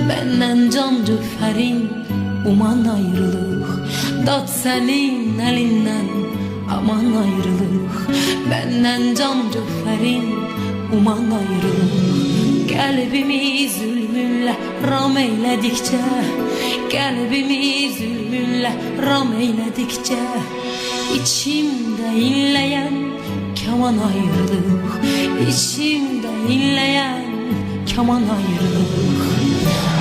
Benden can cöfərin uman ayrılıq. Dad sənin əlindən aman ayrılıq. Benden can cöfərin uman ayrılıq. Qəlbimi zülmünlə ram eylədikcə, qəlbimi zülmünlə ram eylədikcə, İçimdə inləyən kaman ayrılıq, İçimdə inləyən kaman ayrılıq.